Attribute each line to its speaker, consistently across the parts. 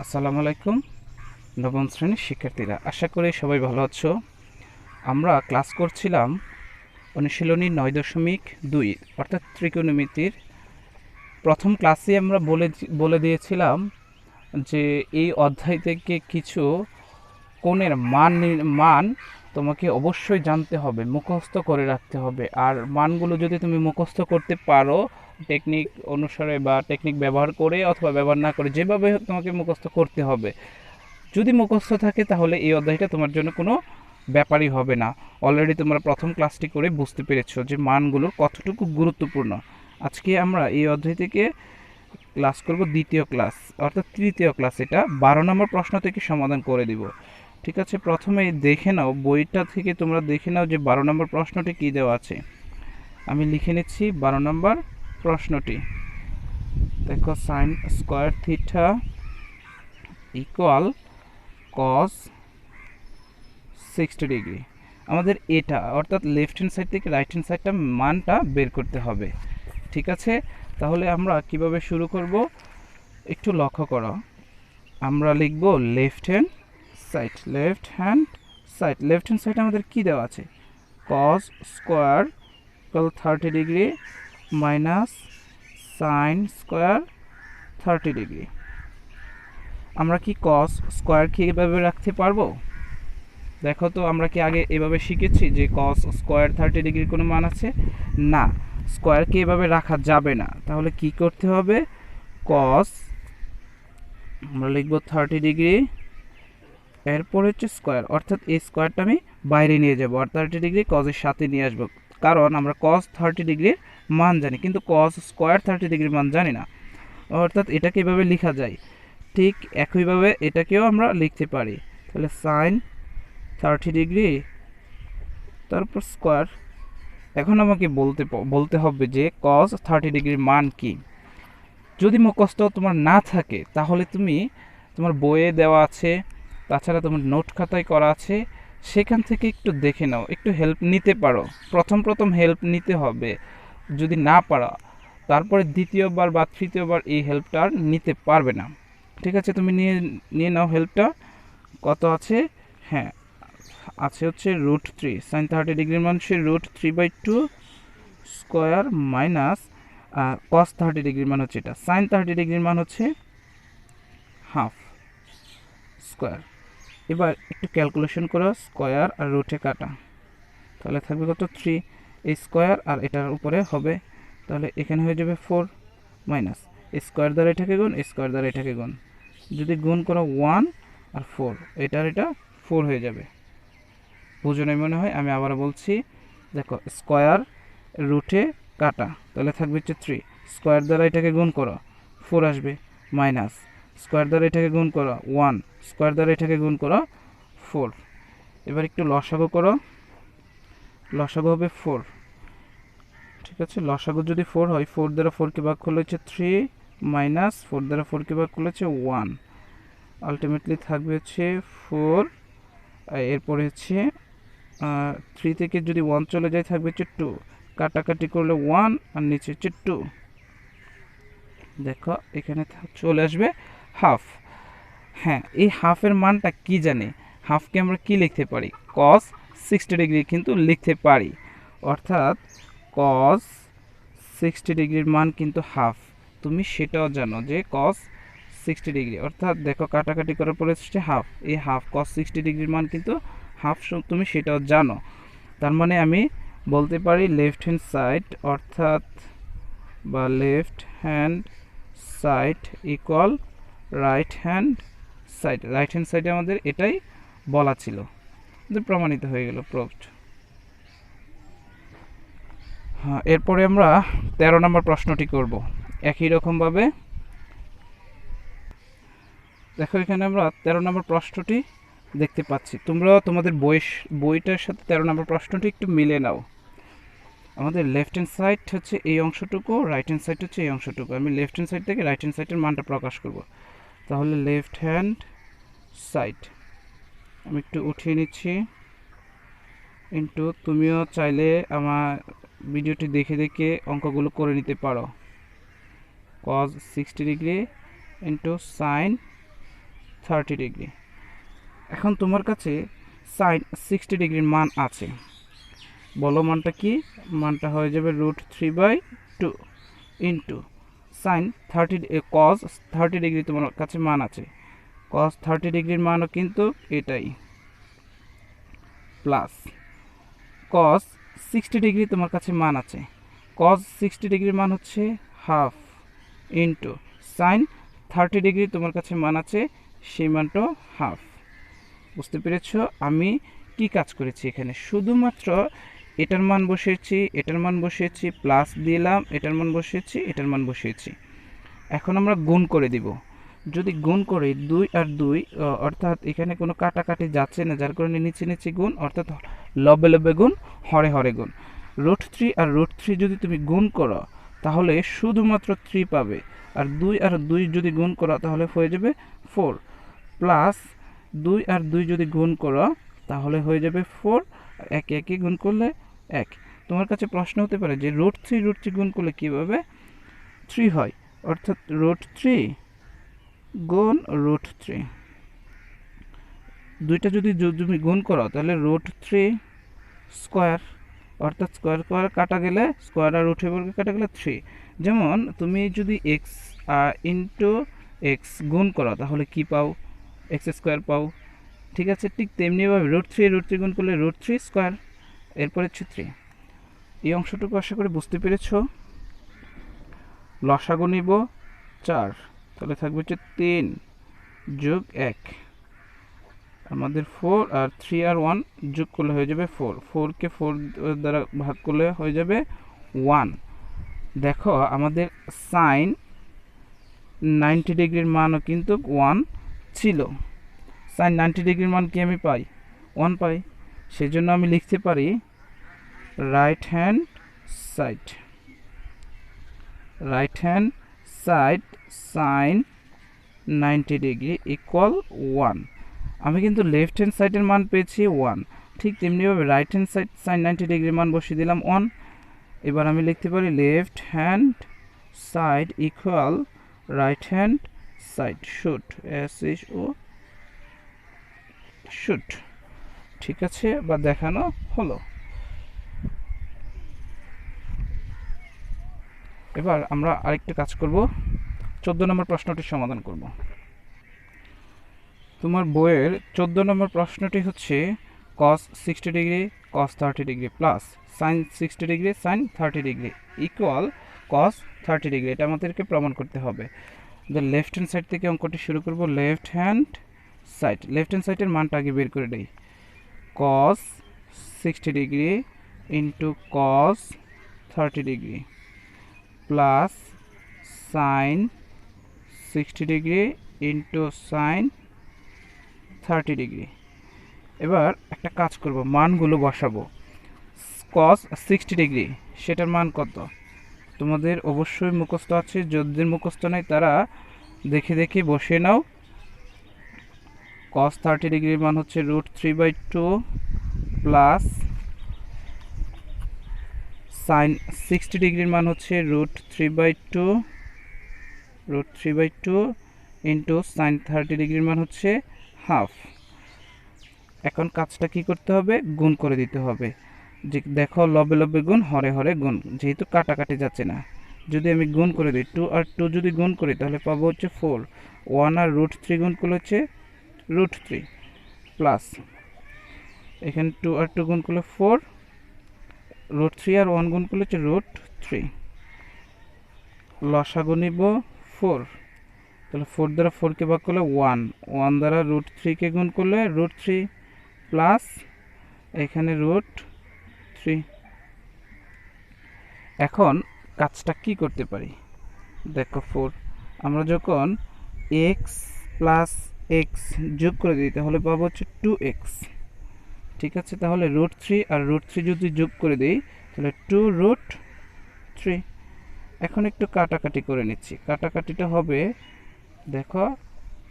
Speaker 1: আসসালামু আলাইকুম নবম শ্রেণীর শিক্ষার্থীরা, আশা করি সবাই ভালো আছো। আমরা ক্লাস করছিলাম অনুশীলনী 9.2 অর্থাৎ ত্রিকোণমিতির। প্রথম ক্লাসে আমরা বলে দিয়েছিলাম যে এই অধ্যায় থেকে কিছু কোণের মান তোমাকে অবশ্যই জানতে হবে, মুখস্থ করে রাখতে হবে। আর মানগুলো যদি তুমি মুখস্থ করতে পারো টেকনিক অনুসারে বা টেকনিক ব্যবহার করে অথবা ব্যবহার না করে, যেভাবে হোক তোমাকে মুখস্থ করতে হবে। যদি মুখস্থ থাকে তাহলে এই অধ্যায়টা তোমার জন্য কোনো ব্যাপারই হবে না। অলরেডি তোমরা প্রথম ক্লাসটি করে বুঝতে পেরেছো যে মানগুলোর কতটুকু গুরুত্বপূর্ণ। আজকে আমরা এই অধ্যায় থেকে ক্লাস করব দ্বিতীয় ক্লাস, অর্থাৎ তৃতীয় ক্লাস। এটা 12 নম্বর প্রশ্ন থেকে সমাধান করে দিব। ঠিক আছে, প্রথমে দেখে নাও বইটা থেকে, তোমরা দেখে নাও যে 12 নম্বর প্রশ্নটি কী দেওয়া আছে। আমি লিখে নিচ্ছি 12 নম্বর প্রশ্নটি। দেখো, সাইন স্কোয়ার থিটা ইকুয়াল কস 60 ডিগ্রি। আমাদের এটা অর্থাৎ লেফট হ্যান্ড সাইড থেকে রাইট হ্যান্ড সাইডটা মানটা বের করতে হবে। ঠিক আছে, তাহলে আমরা কিভাবে শুরু করব একটু লক্ষ্য করো। আমরা লিখব left hand side. Left hand side আমাদের কি দেওয়া আছে? Cos square equal 30 degree minus sine square 30 degree. আমরা কি কস স্কোয়ার কি এভাবে রাখতে পারবো? দেখো তো, আমরা কি আগে এভাবে শিখেছি যে কস স্কোয়ার 30 ডিগ্রির কোনো মান আছে? না, স্কোয়ারকে এভাবে রাখা যাবে না। তাহলে কি করতে হবে? কস, আমরা লিখব 30 ডিগ্রি, এরপর হচ্ছে স্কোয়ার, অর্থাৎ এই স্কোয়ারটা আমি বাইরে নিয়ে যাব আর 30 ডিগ্রি কজের সাথে নিয়ে আসবো। কারণ আমরা কস 30 ডিগ্রির মান জানি, কিন্তু কস স্কোয়ার 30 ডিগ্রির মান জানি না। অর্থাৎ এটাকে এভাবে লেখা যায়। ঠিক একইভাবে এটাকেও আমরা লিখতে পারি। তাহলে সাইন 30 ডিগ্রি তারপর স্কোয়ার। এখন আমাকে বলতে হবে যে কস 30 ডিগ্রির মান কি। যদি মুখস্থ তোমার না থাকে তাহলে তুমি তোমার বইয়ে দেওয়া আছে, তাছাড়া তোমার নোট খাতায় করা আছে, সেখান থেকে একটু দেখে নাও, একটু হেল্প নিতে পারো। প্রথম হেল্প নিতে হবে। যদি না পারো তারপরে দ্বিতীয়বার বা তৃতীয়বার এই হেল্পটা আর নিতে পারবে না। ঠিক আছে, তুমি নিয়ে নাও হেল্পটা। কত আছে? হ্যাঁ, আছে হচ্ছে √3। সাইন 30 ডিগ্রির মান হচ্ছে √3/2 স্কোয়ার মাইনাস কস 30 ডিগ্রির মান হচ্ছে এটা। সাইন 30 ডিগ্রির মান হচ্ছে হাফ স্কোয়ার। এবার একটু ক্যালকুলেশন করো, স্কোয়ার আর রুটে কাটা, তাহলে থাকবে কত? 3। এই স্কোয়ার আর এটার উপরে হবে, তাহলে এখানে হয়ে যাবে 4 মাইনাস স্কোয়ার দ্বারা এটাকে গুণ, স্কোয়ার দ্বারা এটাকে গুণ। যদি গুণ করো 1 আর 4, এটা 4 হয়ে যাবে। বুঝো নাই মনে হয়, আমি আবার বলছি। দেখো, স্কোয়ার রুটে কাটা, তাহলে থাকবে হচ্ছে 3। স্কোয়ার দ্বারা এটাকে গুণ করো, 4 আসবে, মাইনাস স্কোয়ার দ্বারা এটাকে গুণ করো 1, স্কোয়ার দ্বারা এটাকে গুণ করো 4। এবার একটু লসাগু করো, লসাগু হবে 4। ঠিক আছে, লসাগু যদি 4 হয়, 4 দ্বারা 4কে ভাগ করলে হচ্ছে 3 মাইনাস 4 দ্বারা 4কে ভাগ করলে হচ্ছে 1। আলটিমেটলি থাকবে হচ্ছে 4। এরপরে হচ্ছে 3 থেকে যদি 1 চলে যায় থাকবে হচ্ছে 2। কাটাকাটি করলে 1 আর নিচে হচ্ছে 2। দেখো এখানে চলে আসবে হাফ। হ্যাঁ, এই হাফের মানটা কি জানি? হাফকে আমরা কি লিখতে পারি? কস 60 ডিগ্রি কিন্তু লিখতে পারি। অর্থাৎ কস 60 ডিগ্রির মান কিন্তু হাফ। তুমি সেটাও জানো যে কস 60 ডিগ্রি, অর্থাৎ দেখো কাটাকাটি করার পরে হচ্ছে হাফ। এই হাফ কস 60 ডিগ্রির মান কিন্তু হাফ, তুমি সেটাও জানো। তার মানে আমি বলতে পারি লেফট হ্যান্ড সাইড, অর্থাৎ বা left hand side equal right hand side. Right hand সাইডে আমাদের এটাই বলা ছিল, প্রমাণিত হয়ে গেল, প্রুভড। হ্যাঁ, এরপরে আমরা 13 নম্বর প্রশ্নটি করব একই রকমভাবে। দেখো, এখানে আমরা 13 নম্বর প্রশ্নটি দেখতে পাচ্ছি। তোমরা তোমাদের বইটার সাথে 13 নম্বর প্রশ্নটি একটু মিলে নাও। আমাদের লেফট হ্যান্ড সাইড হচ্ছে এই অংশটুকু, রাইট হ্যান্ড সাইড হচ্ছে এই অংশটুকু। আমি লেফট হ্যান্ড সাইড থেকে রাইট হ্যান্ড সাইডের মানটা প্রকাশ করব। তাহলে লেফট হ্যান্ড সাইড আমি একটু উঠিয়ে নিচ্ছি, ইন্টু, তুমিও চাইলে আমার ভিডিওটি দেখে দেখে অঙ্কগুলো করে নিতে পারো। Cause 60 degree into sine 30 degree. এখন তোমার কাছে সাইন 60 ডিগ্রির মান আছে, বলো মানটা কি? মানটা হয়ে যাবে √3/2 ইন্টু সাইন 30 কস 30 ডিগ্রি তোমার কাছে মান আছে, কস 30 ডিগ্রির মানও কিন্তু এটাই, প্লাস কস 60 ডিগ্রি তোমার কাছে মান আছে, কস 60 ডিগ্রির মান হচ্ছে হাফ ইন্টু সাইন 30 ডিগ্রি তোমার কাছে মান আছে, সেই মানটাও হাফ। বুঝতে পেরেছ আমি কি কাজ করেছি? এখানে শুধুমাত্র এটার মান বসিয়েছি, এটার মান বসিয়েছি, প্লাস দিলাম, এটার মান বসিয়েছি, এটার মান বসিয়েছি। এখন আমরা গুণ করে দিব। যদি গুণ করি 2 আর 2, অর্থাৎ এখানে কোনো কাটাকাটি যাচ্ছে না, যার কারণে নিচে নিচে গুণ, অর্থাৎ লবে লবে গুণ, হরে হরে গুণ। √3 আর √3 যদি তুমি গুণ করো তাহলে শুধুমাত্র 3 পাবে, আর 2 আর 2 যদি গুণ করো তাহলে হয়ে যাবে 4, প্লাস 2 আর 2 যদি গুণ করো তাহলে হয়ে যাবে 4, আর একে একে গুণ করলে 1। তোমার কাছে প্রশ্ন হতে পারে যে √3 গুণ করলে কীভাবে 3 হয়, অর্থাৎ √3 গুণ √3, দুইটা যদি তুমি গুণ করো তাহলে √3 স্কোয়ার, অর্থাৎ স্কোয়ার স্কোয়ার কাটা গেলে, স্কোয়ার আর √3 বর্গ কাটা গেলে 3। যেমন তুমি যদি এক্স ইন্টু এক্স গুণ করো তাহলে কি পাও? x² পাও। ঠিক আছে, ঠিক তেমনিভাবে √3 গুণ করলে √3 স্কোয়ার, এরপরে হচ্ছে 3। এই অংশটুকু আশা করি বুঝতে পেরেছ। লসাগু নিব 4, তাহলে থাকবে হচ্ছে 3 যোগ 1, আমাদের 4 আর 3 আর 1 যোগ করলে হয়ে যাবে 4, 4কে 4 দ্বারা ভাগ করলে হয়ে যাবে 1। দেখো আমাদের সাইন 90 ডিগ্রির মানও কিন্তু 1 ছিল। সাইন 90 ডিগ্রির মান কি আমি পাই? 1 পাই। সেজন্য আমি লিখতে পারি right hand side sine 90 degree equal 1। আমি কিন্তু লেফট হ্যান্ড সাইডের মান পেয়েছি 1, ঠিক তেমনিভাবে রাইট হ্যান্ড সাইড সাইন 90 ডিগ্রির মান বসিয়ে দিলাম 1। এবার আমি লিখতে পারি left hand side equal right hand side should, should. ঠিক আছে, বা দেখানো হলো। এবার আমরা আরেকটা কাজ করব, 14 নম্বর প্রশ্নটি সমাধান করব। তোমার বইয়ের 14 নম্বর প্রশ্নটি হচ্ছে cos 60 degree cos 30 degree plus sin 60 degree sin 30 degree equal cos 30 degree. এটা আমাদেরকে প্রমাণ করতে হবে। লেফট হ্যান্ড সাইড থেকে অঙ্কটি শুরু করব। লেফট হ্যান্ড সাইডের মানটা আগে বের করে দেই। cos 60 degree into cos 30 degree plus sin 60 degree into sin 30 degree. এবার একটা কাজ করব, মানগুলো বসাবো। cos 60 ডিগ্রি সেটার মান কত? তোমাদের অবশ্যই মুখস্থ আছে, যাদের মুখস্থ নাই তারা দেখে দেখে বসিয়ে নাও। cos 30 ডিগ্রির মান হচ্ছে √3/2 প্লাস sin 60 ডিগ্রির মান হচ্ছে √3/2 ইন্টু sin 30 ডিগ্রির মান হচ্ছে হাফ। এখন কাজটা কি করতে হবে? গুণ করে দিতে হবে। যে দেখো লবে লবে গুণ, হরে হরে গুণ, যেহেতু কাটাকাটি যাচ্ছে না। যদি আমি গুণ করে দিই 2 আর 2 যদি গুণ করি তাহলে পাবো হচ্ছে 4, 1 আর √3 গুণ করলে হচ্ছে √3 প্লাস এখানে 2 আর 2 গুণ করলে 4, √3 আর 1 গুণ করলে হচ্ছে √3। লসাগু নিব 4, তাহলে 4 দ্বারা 4কে ভাগ করলে 1, 1 দ্বারা √3কে গুণ করলে √3 প্লাস এখানে √3। এখন কাজটা কি করতে পারি? দেখো 4 আমরা যখন x প্লাস x যোগ করে দিই তাহলে পাবো হচ্ছে 2x। ঠিক আছে, তাহলে √3 আর √3 যদি যোগ করে দিই তাহলে 2√3। এখন একটু কাটাকাটি করে নিচ্ছি। কাটাকাটিটা হবে, দেখো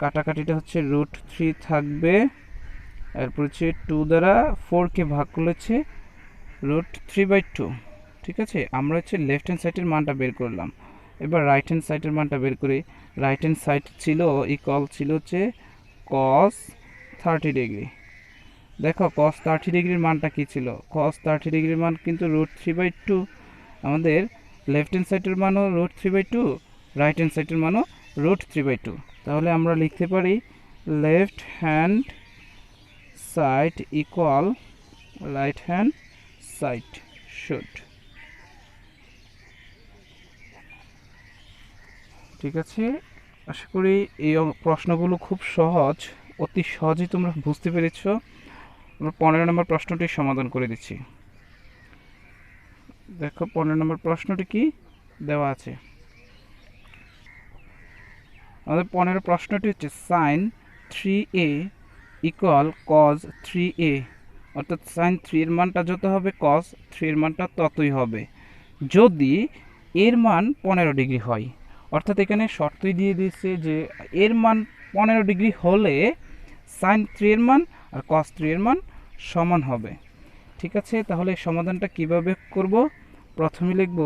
Speaker 1: কাটাকাটিটা হচ্ছে √3 থাকবে, এরপর হচ্ছে 2 দ্বারা 4কে ভাগ করেছে √3/2। ঠিক আছে, আমরা হচ্ছে লেফট হ্যান্ড সাইডের মানটা বের করলাম। এবার রাইট হ্যান্ড সাইডের মানটা বের করি। রাইট হ্যান্ড সাইড ছিল ইকুয়াল ছিল হচ্ছে কস 30 ডিগ্রি। দেখো কস 30 ডিগ্রির মানটা কী ছিল? কস 30 ডিগ্রির মান কিন্তু √3/2। আমাদের লেফট হ্যান্ড সাইডের মানও √3/2, রাইট হ্যান্ড সাইডের মানও √3/2। তাহলে আমরা লিখতে পারি left hand side equal right hand side should. ঠিক আছে, আশা করি এই প্রশ্নগুলো খুব সহজ, অতি সহজেই তোমরা বুঝতে পেরেছ। আমরা 15 নম্বর প্রশ্নটি সমাধান করে দিচ্ছি। দেখো 15 নম্বর প্রশ্নটি কি দেওয়া আছে। আমাদের 15 প্রশ্নটি হচ্ছে sign 3a equal cause 3a, অর্থাৎ সাইন 3 এর মানটা যত হবে কজ 3 এর মানটা ততই হবে যদি এর মান 15 ডিগ্রি হয়। অর্থাৎ এখানে শর্তই দিয়ে দিয়েছে যে এর মান 15 ডিগ্রি হলে সাইন 3 এর মান আর কজ 3 এর মান সমান হবে। ঠিক আছে, তাহলে সমাধানটা কিভাবে করব? প্রথমে লিখব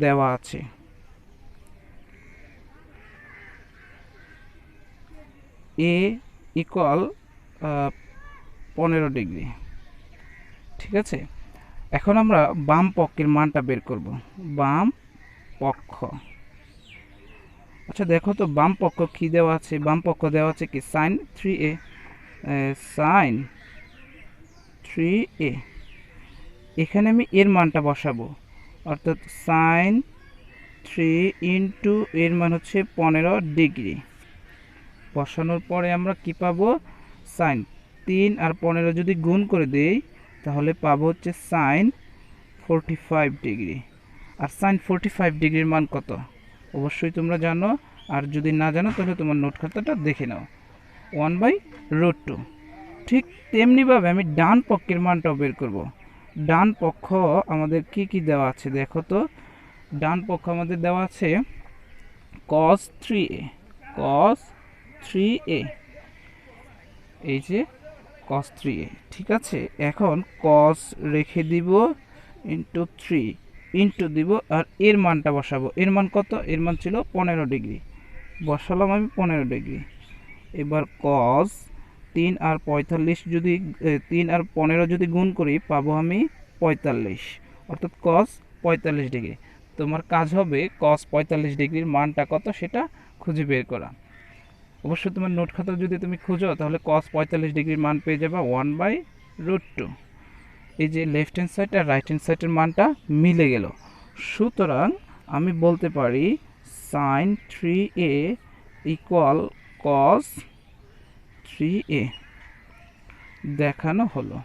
Speaker 1: দেওয়া আছে এ ইকুয়াল 15 ডিগ্রি। ঠিক আছে, এখন আমরা বাম পক্ষের মানটা বের করব। বাম পক্ষ, আচ্ছা দেখো তো বাম পক্ষ কি দেওয়া আছে? বাম পক্ষ দেওয়া আছে কি সাইন 3a। সাইন 3a, এখানে আমি এর মানটা বসাবো, অর্থাৎ সাইন 3 ইন্টু এর মান হচ্ছে 15 ডিগ্রি। বসানোর পরে আমরা কি পাবো? সাইন 3 আর 15 যদি গুণ করে দেই তাহলে পাবো হচ্ছে সাইন 45 ডিগ্রি। আর সাইন 45 ডিগ্রির মান কত? অবশ্যই তোমরা জানো, আর যদি না জানো তাহলে তোমার নোট খাতাটা দেখে নাও, 1/√2। ঠিক তেমনিভাবে আমি ডান পক্ষের মানটাও বের করব। ডান পক্ষ আমাদের কি কি দেওয়া আছে দেখো তো। ডান পক্ষ আমাদের দেওয়া আছে cos 3a, cos 3a, এই যে cos 3a। ঠিক আছে, এখন cos রেখে দিব ইন্টু 3 ইন্টু দিব আর এর মানটা বসাবো। এর মান কত? এর মান ছিল 15 ডিগ্রি, বসালাম আমি 15 ডিগ্রি। এবার cos 3 আর 45 যদি 3 আর 15 যদি গুণ করি পাবো আমি 45, অর্থাৎ cos 45 ডিগ্রি। তোমার কাজ হবে cos 45 ডিগ্রির মানটা কত সেটা খুঁজে বের করা। অবশ্যই তোমার নোট খাতা যদি তুমি খুঁজো তাহলে cos 45 ডিগ্রির মান পেয়ে যাবে 1/√2। এই যে লেফট হ্যান্ড সাইড আর রাইট হ্যান্ড সাইডের মানটা মিলে গেল। সুতরাং আমি বলতে পারি sign 3a equal cos 3a দেখানো হলো।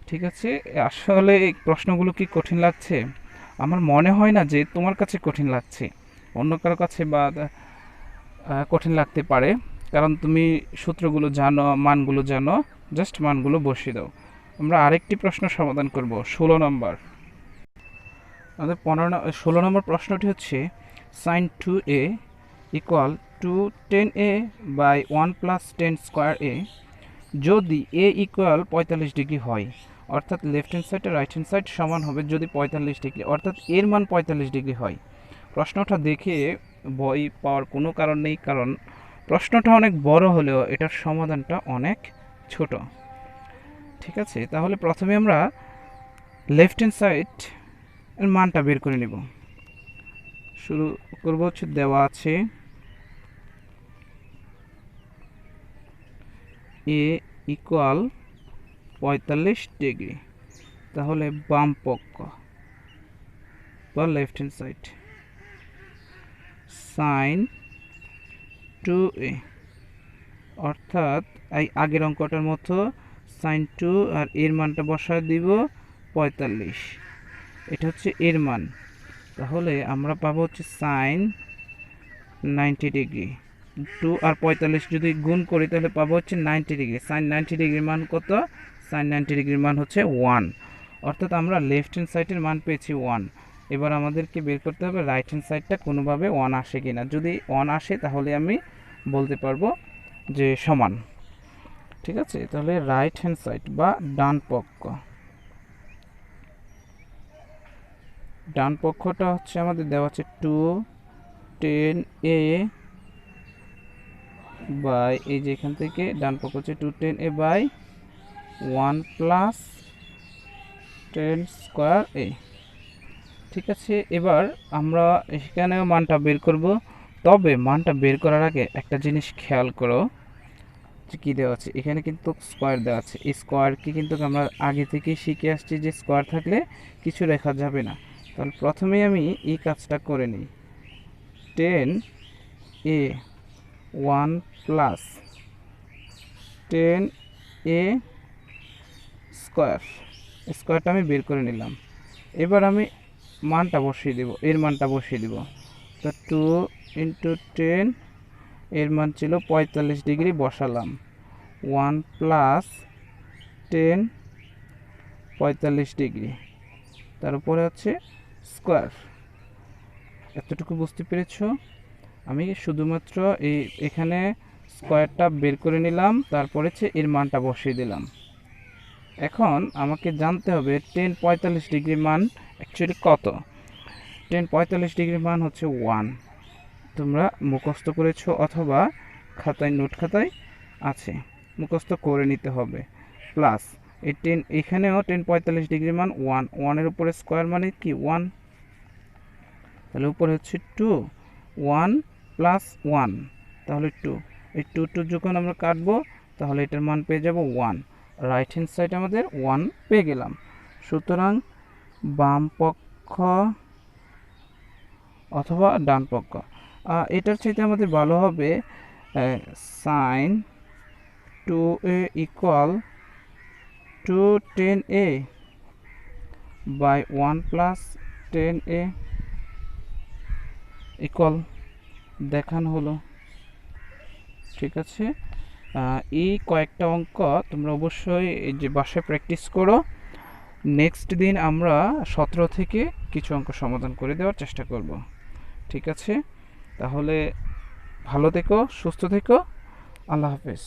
Speaker 1: ঠিক আছে, আসলে এই প্রশ্নগুলো কি কঠিন লাগছে? আমার মনে হয় না যে তোমার কাছে কঠিন লাগছে, অন্য কারো কাছে বা কঠিন লাগতে পারে, কারণ তুমি সূত্রগুলো জানো, মানগুলো জানো, জাস্ট মানগুলো বসিয়ে দাও। আমরা আরেকটি প্রশ্ন সমাধান করব, 16 নম্বর। আমাদের 16 নম্বর প্রশ্নটি হচ্ছে sine 2a equal to 10a by 1 plus 10 square a যদি a ইকুয়াল 45 ডিগ্রি হয়, অর্থাৎ লেফট হ্যান্ড সাইড আর রাইট হ্যান্ড সাইড সমান হবে যদি 45 ডিগ্রি, অর্থাৎ এর মান 45 ডিগ্রি হয়। প্রশ্নটা দেখে ভয় পাওয়ার কোনো কারণ নেই, কারণ প্রশ্নটা অনেক বড় হলেও এটার সমাধানটা অনেক ছোট। ঠিক আছে, তাহলে প্রথমে আমরা লেফট হ্যান্ড সাইড এর মানটা বের করে নেব। শুরু করব হচ্ছে দেওয়া আছে এ ইকুয়াল 45 ডিগ্রি, তাহলে বাম পক্ষ বা left hand side sign 2a, অর্থাৎ এই আগের অঙ্কটার মতো সাইন 2 আর এর মানটা বসায় দিব 45, এটা হচ্ছে এর মান। তাহলে আমরা পাবো হচ্ছে সাইন 90 ডিগ্রি। 2 আর 45 যদি গুণ করি তাহলে পাবো হচ্ছে 90 ডিগ্রি। সাইন 90 ডিগ্রির মান কত? সাইন 90 ডিগ্রির মান হচ্ছে 1, অর্থাৎ আমরা লেফট হ্যান্ড সাইডের মান পেয়েছি 1। এবার আমাদেরকে বের করতে হবে রাইট হ্যান্ড সাইডটা কোনোভাবে 1 আসে কিনা। যদি 1 আসে তাহলে আমি বলতে পারবো যে সমান। ঠিক আছে, তাহলে রাইট হ্যান্ড সাইড বা ডান পক্ষ, ডান পক্ষটা হচ্ছে আমাদের দেওয়া আছে 2 10a বাই এই যে এখান থেকে ডান পক্ষ হচ্ছে 210a by 1 plus 10 square a। ঠিক আছে, এবার আমরা এখানেও মানটা বের করব। তবে মানটা বের করার আগে একটা জিনিস খেয়াল করো যে কী দেওয়া আছে, এখানে কিন্তু স্কয়ার দেওয়া আছে। এই স্কয়ারকে কিন্তু আমরা আগে থেকেই শিখে আসছি যে স্কয়ার থাকলে কিছু লেখা যাবে না। তাহলে প্রথমেই আমি এই কাজটা করে নিই, 10a 1 প্লাস 10a স্কয়ার, স্কয়ারটা আমি বের করে নিলাম। এবার আমি মানটা বসিয়ে দেব, এর মানটা বসিয়ে দেব। তো 2 ইন্টু 10, এর মান ছিল 45 ডিগ্রি, বসালাম। 1 প্লাস 10 45 ডিগ্রি, তার উপরে হচ্ছে স্কয়ার। এতটুকু বুঝতে পেরেছো? আমি শুধুমাত্র এখানে স্কয়ারটা বের করে নিলাম, তারপরে হচ্ছে এর মানটা বসিয়ে দিলাম। এখন আমাকে জানতে হবে 10 45 ডিগ্রি মান অ্যাকচুয়ালি কত। 10 45 ডিগ্রি মান হচ্ছে 1। তোমরা মুখস্থ করেছো অথবা খাতায় নোট খাতায় আছে, মুখস্থ করে নিতে হবে। প্লাস এই 10, এখানেও 10 45 ডিগ্রি মান 1, 1 এর উপরে স্কয়ার মানে কি 1, তাহলে উপরে হচ্ছে 2, 1 প্লাস 1 তাহলে 2। এই 2 যখন আমরা কাটবো তাহলে এটার মান পেয়ে যাব 1। রাইট হ্যান্ড সাইড আমাদের 1 পেয়ে গেলাম। সুতরাং বাম পক্ষ অথবা ডান পক্ষ, এটার চাইতে আমাদের ভালো হবে sine 2a equal 210a by 1 plus 10a equal দেখানো হলো। ঠিক আছে, এই কয়েকটা অঙ্ক তোমরা অবশ্যই এই যে বাসায় প্র্যাকটিস করো। নেক্সট দিন আমরা 17 থেকে কিছু অঙ্ক সমাধান করে দেওয়ার চেষ্টা করব। ঠিক আছে, তাহলে ভালো থেকো, সুস্থ থেকো, আল্লাহ হাফেজ।